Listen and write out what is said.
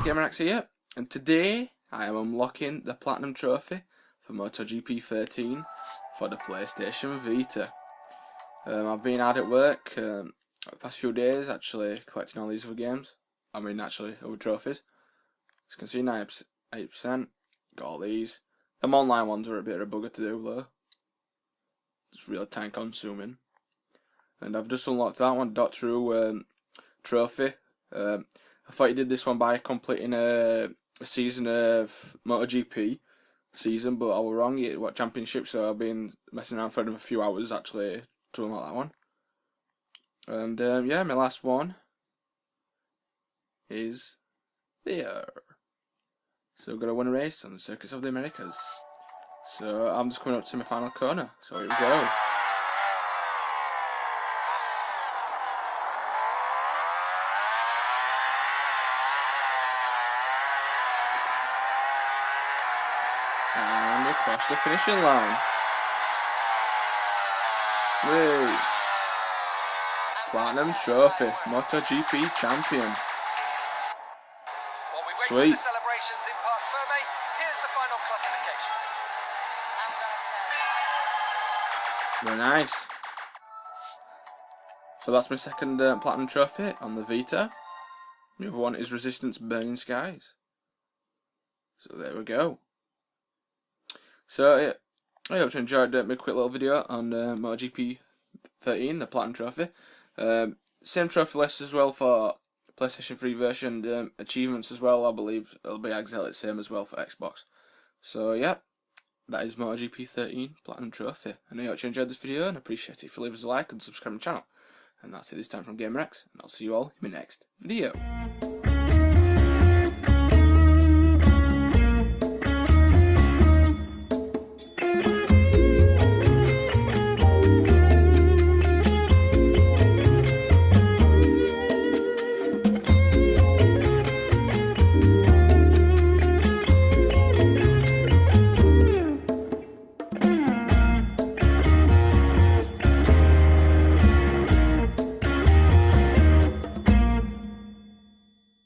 GamerX here, and today I am unlocking the Platinum Trophy for MotoGP 13 for the PlayStation Vita. I've been hard at work the past few days actually collecting all these other games. Other trophies. As you can see, 98%. Got all these. Them online ones are a bit of a bugger to do though. It's really time consuming. And I've just unlocked that one, Doctor Who trophy. I thought you did this one by completing a season of MotoGP season, but I was wrong. You what championship? So I've been messing around for a few hours actually to unlock that one. And yeah, my last one is there. So we've got to win a race on the Circuit of the Americas. So I'm just coming up to my final corner. So here we go. And across the finishing line. Wait. Platinum Trophy, MotoGP champion. Sweet. The celebrations in Park Ferme. Here's the final classification. Very nice. So that's my second Platinum Trophy on the Vita. The other one is Resistance Burning Skies. So there we go. So yeah, I hope you enjoyed my quick little video on MotoGP 13, the Platinum Trophy. Same trophy list as well for PlayStation 3 version, achievements as well. I believe it'll be exactly the same as well for Xbox. So yeah, that is MotoGP 13 Platinum Trophy. And I hope you enjoyed this video, and I appreciate it if you leave us a like and subscribe to the channel. And that's it this time from GamerX, and I'll see you all in my next video.